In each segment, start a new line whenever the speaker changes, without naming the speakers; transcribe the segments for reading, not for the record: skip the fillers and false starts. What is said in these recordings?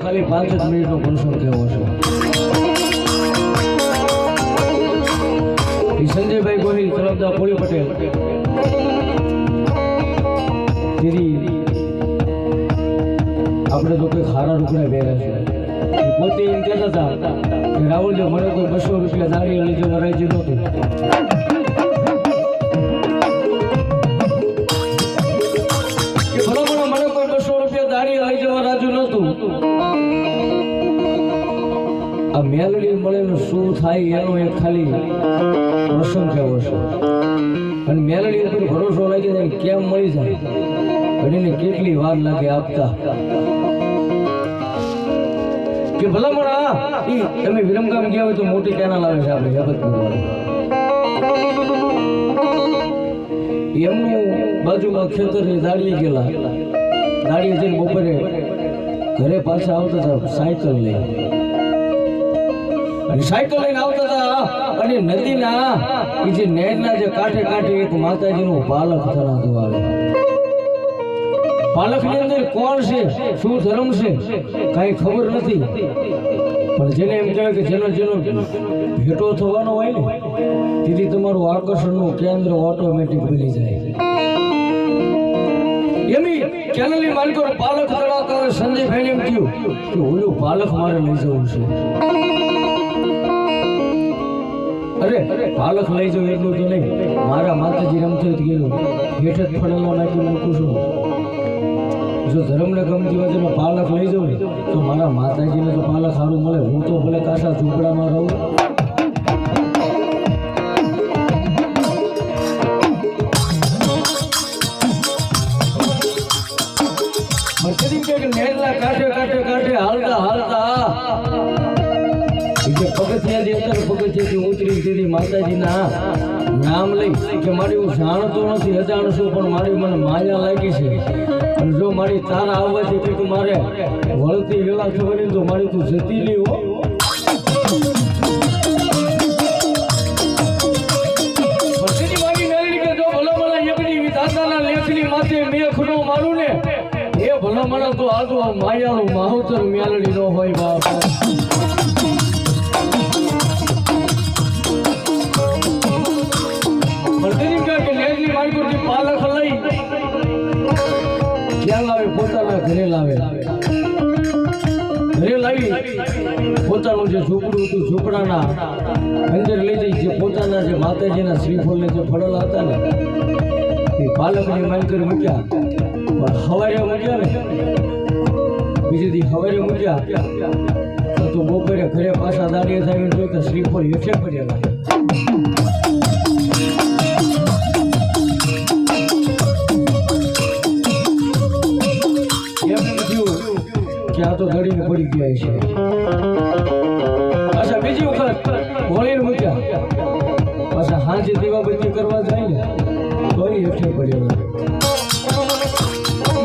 ખાલી 5 જ મિનિટનો પ્રસંગ કેવો છે. સંજયભાઈ ગોહિલ તરફદાર પોળી પટેલ દીદી આપણે તો કોઈ ખારા રૂપડા પહેર્યા છે. પોતે એમ કહેતા હતા કે રાહુલજી મને કોઈ 200 રૂપિયા દાડી લઈ જવા રાજી નહોતું. કે ભલામણ મને કોઈ 200 રૂપિયા દાડી લઈ જવા રાજુ નહોતું. આ મેલડી મળેલું શું થાય એનો એક ખાલી પ્રસંગ કેવો છે. અને મેલડી ઉપર ભરોસો લાગી જાય કેમ મળી જાય અને એને કેટલી વાર લાગે આપતા. કે ભલામણ તમે વિરમગામ ગયા હોય તો મોટી કેનાલ આવે છે આપણે જગતપુર. એમનું બાજુમાં ખેતરની દાડીએ ગયેલા. દાડીએ જઈને બપોરે ઘરે પાછા આવતા હતા સાયકલ લઈ. અને સાયકલ લઈને આવતા હતા અને નદીના જે નહેરના જે કાંઠે કાંઠે એક માતાજીનું પાલક થરાતું આવે. પાલકની અંદર કોણ છે, શું ધર્મ છે, કઈ ખબર નથી. પણ જેને એમ કહેવાય કે જેનો ભેટો થવાનો હોય ને તેથી તમારું આકર્ષણનું કેન્દ્ર ઓટોમેટિક બની જાય. એમની કેનલની માલિકો પાલક ચડાવતા હોય. સંજયભાઈને એમ થયું કે ઓલું પાલક મારે લઈ જવું છે. અરે પાલક લઈ જવું એટલું તો નહીં, મારા માતાજી રમતો ગયેલું હેઠ જ ફળેલા નાખી મૂકું છું. જો ધર્મને ગમતી હોય તો પાલક લઈ જવું તો મારા માતાજીને તો પાલક સારું મળે. હું તો ભલે કાસા ઝૂંપડામાં રહું. નહેરના કાંઠે કાંઠે કાંઠે હાલતા હાલતા પગથિયાથી અંદર પગથિયાથી ઉતરી દીધી માતાજીના નામ લઈ કે મારી હું જાણતો નથી, અજાણ છું, પણ મારી મને માયા લાગી છે. અને જો મારી તારા આવવાથી કંઈક મારે વળતી વેલા ખબર તો મારી તું જતી નહીં હો. પછી મારી નળી કે જો ભલામણા એકની વિધાતાના લેખની માથે મેખ નો મારું ને એ ભલામણા તો આ તો માયાનું માહોતર મેલડી નો હોય બાપ. પાલક લઈ ક્યાં લાવે? પોતાના ઘરે લાવે. ઘરે લાવી પોતાનું જે ઝૂંપડું હતું ઝૂંપડાના અંદર લઈ જઈ જે પોતાના જે માતાજીના શ્રીફળને જે ફળેલા હતા ને એ પાલકની માલિકોએ મૂક્યા. પણ હવારે મૂક્યા ને બીજે દી હવારે મૂક્યા તો બપોરે ઘરે પાછા દાડીએ થાય તો કે શ્રીફળ હેઠે પડ્યા. આ તો ધડીને પડી ગયા છે. પાછા બીજી વખત હોળીને મૂક્યા. પાછા હાંજે દીવાબત્તી કરવા જાય ને તો હેઠે પડ્યો.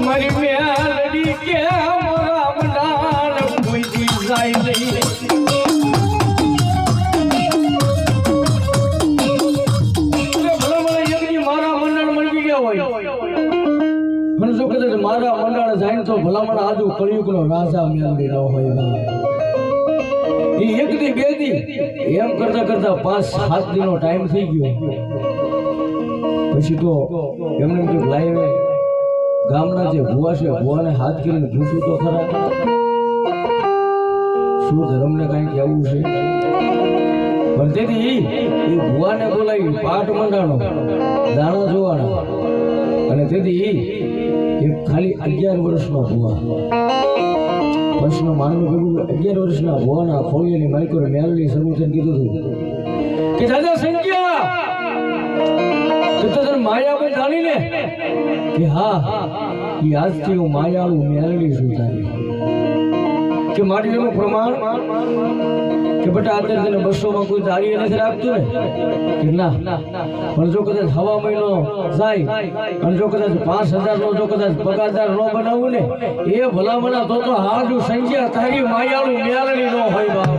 મારી મેલડી કે રામ નામ કોઈ દી જાય નહીં. મારા મંડળ મળી ગયા હોય પણ જો કદાચ મારા મંડળ જાય તો ભલામણ આજુ કળિયુગનો રાજા મેલડી ન હોય. એ એક દી બે દી એમ કરતા કરતા 5-7 દિનનો ટાઈમ થઈ ગયો. પછી તો એમને જે લાઈવે ગામના જે ભુવા છે ભુવાને હાથ કરીને પૂછ્યું તો ખરા શું ધર્મને કઈ કહેવું છે. પણ તેથી એ ભુવાને બોલાવી પાઠ મંડાણો દાણા જોવાના. અને તેથી એક ખાલી 11 વર્ષનો ભુવા વર્ષનો માનવું ભેગું 11 વર્ષના ભુવાના ખોળિયાની માલિકોએ મેલડી શરૂ થઈને કીધું હતું કે દાદા સંખ્યા તો માયા કોઈ જાણી ને કે હા એ આજથી હું માયાળું મેલડી છું તારી. કે મારી એનું પ્રમાણ કે બેટા અત્યારે તને 200 માં કોઈ દાડી નથી રાખતું ને કે ના. પણ જો કદાચ હવા મહિનો જાય અને જો કદાચ 5000 નો જો કદાચ પગારદાર ન બનાવું ને એ ભલામણા તો હાજુ સંખ્યા તારી માયાળું મેલડી ન હોય બાપ.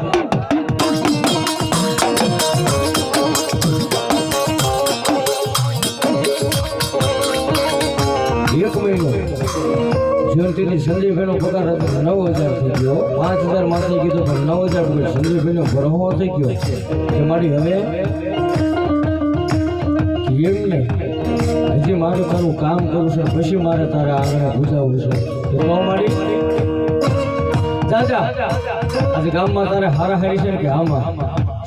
એક મહિનો જયંતીની સંજયભાઈનો પગાર હતો 9,000 થઈ ગયો, 5,000 માંથી કીધું પણ 9,000 સંજયભાઈનો ભરવો થઈ ગયો કે મારી હવે એમ ને હજી મારે તારું કામ કરવું છે, પછી મારે તારે આગળ ગુજાવવું છે. તો મારી દાદા આજે ગામમાં તારે હારાહારી છે કે આમાં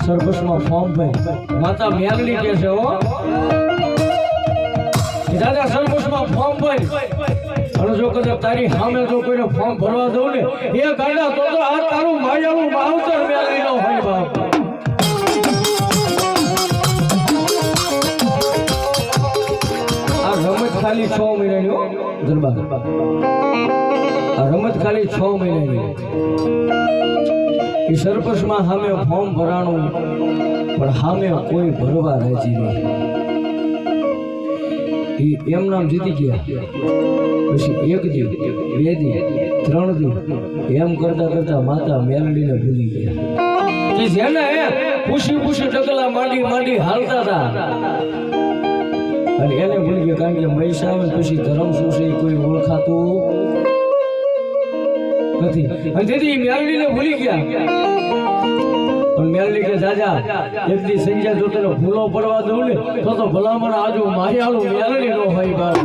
સરપંચમાં ફોર્મ ભરી માતા મેલડી કે છે હો દાદા સરપંચમાં ફોર્મ ભરી અને જો કદાચ તારી સામે જો કોઈને ફોર્મ ભરવા દઉં ને એ ગાડા તો આ તારું માયાનું માવતર મેલડી નો હોય બાપ. રમત ખાલી 6 મહિનાની હો દરબાર, આ રમત ખાલી 6 મહિનાની. એ સરપંચમાં સામે ફોર્મ ભરાણું પણ સામે કોઈ ભરવા રાજી નહીં. એમ નામ જીતી ગયા. પછી 1 દી 2 દી 3 દી એમ કરતા કરતા માતા મેલડીને ભૂલી ગયા કે જેને પૂછી પૂછી ડગલા માંડી માંડી હાલતા હતા અને એને ભૂલી ગયા. કારણ કે મહેશ આવે પછી ધર્મ શું છે કોઈ ઓળખાતું નથી. અને તેથી મેલડીને ભૂલી ગયા. પણ મેલડી કે જાજા એક દી સંજ્યા જો તને ભૂલો પડવા દઉં ને તો ભલામણ આજુ માયાળું મેલડી નો હોય બાપ.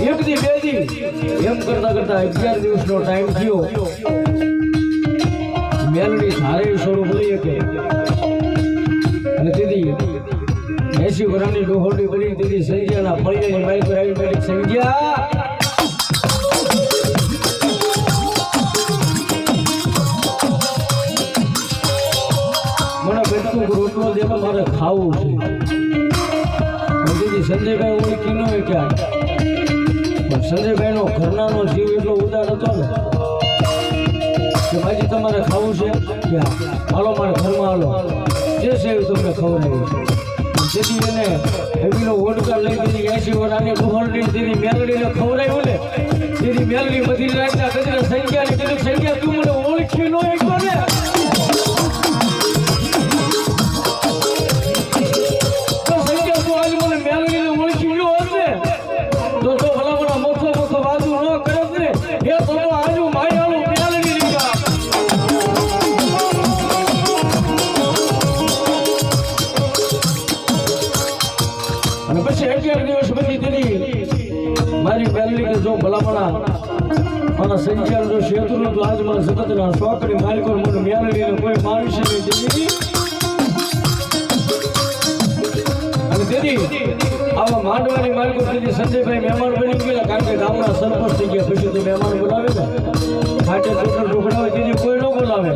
એક દી 2 દી એમ કરતા કરતા 11 દિવસનો ટાઈમ થયો. મેલડી ધારે છોડું બોલી કે અને તેથી 80 વર્ષની ડોહોડી બની તેથી સંજ્યાના ફળિયાની માઇલ પર આવી બેઠી. સંજ્યા મને બેઠું રોટલો દેવા મારે ખાવું છે. તેથી સંજયભાઈ ઓળખી ન હોય ક્યાં પણ સંજયભાઈનો ઘરનાનો જીવ એટલો ઉદાર હતો ને કે બાજી તમારે ખાવું છે ક્યાં હાલો મારા ઘરમાં હાલો જે છે એ તમને ખવડાવ્યું છે. જેથી એને એવીનો વોડકા લઈ દીધી 80 વર્ષની ડોહરડી દીધી મેલડીને ખવડાવ્યું ને તેથી મેલડી બધી રાતના કદી સંખ્યાની કદી સંખ્યા તું મને ઓળખી ન એકલો ને તો સંખ્યા તું આજ મને મેલડીને ઓળખી ગયો હશે તો ભલામણા મોખો મોખો વાતું ન કરે ને એ તો આજુ માયાળું મેલડી રીકા. અને પછી 11 દિવસ પછી તેની મારી મેલડી કે જો ભલામણા મારા સંખ્યા જો શેતુનું તો આજ મારા જગતના શોકડી માલિકો મને મેલડીને કોઈ મારી છે નહીં. અને તેથી આવા માંડવાની માલિકો તેથી સંજયભાઈ મહેમાન બની ગયા. કારણ કે ગામના સરપંચ થઈ ગયા પછી તો મહેમાન બોલાવે ને ખાટે ચોટલ ઢોકળાવે તેથી કોઈ ન બોલાવે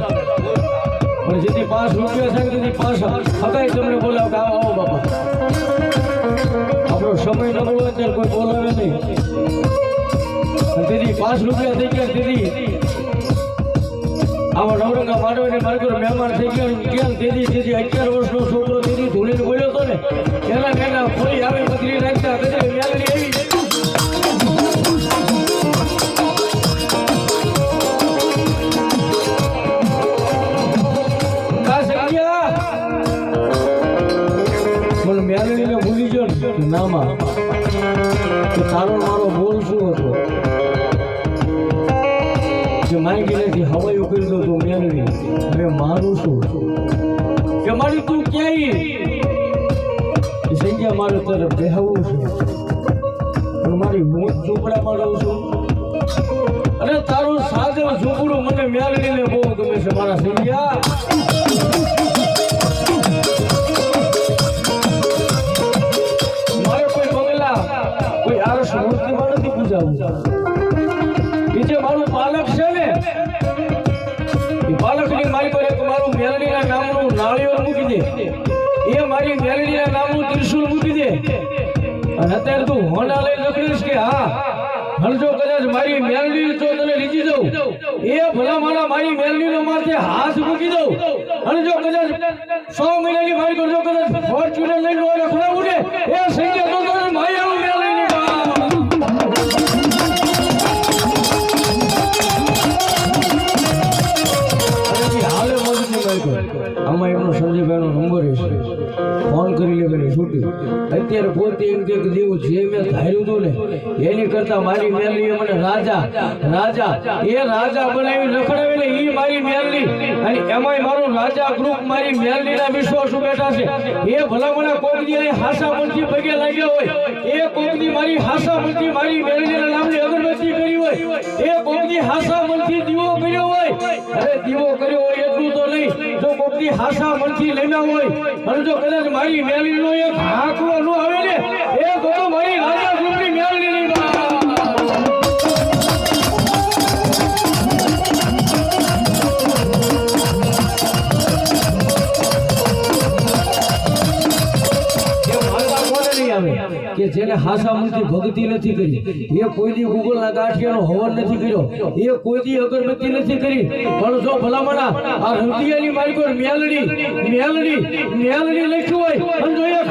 પણ જેથી 5 રૂપિયા થાય તેથી 5 હગાઈ તમને બોલાવે કે આવો બાપા. આપણો સમય ન બોલે ત્યારે કોઈ બોલાવે નહીં. તેથી 5 રૂપિયા થઈ ગયા. તેથી આવા નવરંગા માંડવાની માર્ગો મહેમાન થઈ ગયા. તેથી 11 વર્ષનો છોકરો તેથી ધૂળીને બોલ્યો હતો ને એના કોઈ આવે બકરી નાખતા કદી મેલડી આવી. મને મેલડીને ભૂલી ગયો ને નામાં તો તારો મારો બોલ શું હતો કે માયગીનેથી હવાયું કરી દો તું મેલડી હવે મારું શું કે મારી તું ક્યાંય સંખ્યા મારે તરફ બેહવું છે પણ મારી હું ઝૂંપડામાં રહું છું અને તારું સાજર ઝૂંપડું મને મેલડીને બહુ ગમે છે મારા સંખ્યા. કોઈ આરસ મૂર્તિમાં નથી પૂજાવું. એ જે મારું પાલક છે ને એ પાલકની મારી પર એક મારું મેલડીના નામનું નાળિયેર મૂકી દે. એ મારી મેલડીના નામનું ત્રિશુલ મૂકી દે. અને અત્યારે તું હોના લઈ લખીશ કે હા હણજો કદાચ મારી મેલડી તો તને લીધી દઉં એ ભલા મારા મારી મેલડીનો માથે હાથ મૂકી દઉં અને જો કદાચ 100 મહિનાની મારી પર જો કદાચ ફોર્ચ્યુનર લઈને રખડાવું ને એ સંખ્યા તો તને માયાનું મેલડીની હાલે મદદની મારી આમાં એમનો સંજય ઘડીએ ઘડીએ છૂટી અત્યારે પોતે એમ કે જેવું જે મેં ધાર્યું હતું ને એની કરતા મારી મેલડીએ મને રાજા એ રાજા બનાવી રખડાવે ને એ મારી મેલડી અને એમાંય મારું રાજા ગ્રુપ મારી મેલડીના વિશ્વાસુ બેઠા છે એ ભલામણા કોકની હાસા મનથી પગે લાગ્યા હોય એ કોકની મારી હાસા મનથી મારી મેલડીના નામની અગરબત્તી કરી હોય એ કોકની હાસા મનથી દીવો કર્યો હોય અરે દીવો કર્યો હોય એટલું તો નહીં જો કોકની હાસા મનથી લેના હોય અને જો કદાચ મારી મેલડીનો એક હાકવો ન આવે ને એ તો મારી રાજા ગ્રુપની મેલડીની વાત કે જેને હાસા મનથી ભક્તિ નથી કરી એ કોઈ દી ગૂગલના ગાંઠિયાનો હવન નથી કર્યો એ કોઈ દી અગરબત્તી નથી કરી પણ જો ભલામણા આ હૃદયની મારી કોઈ મેલડી લખ્યું હોય અને જો એ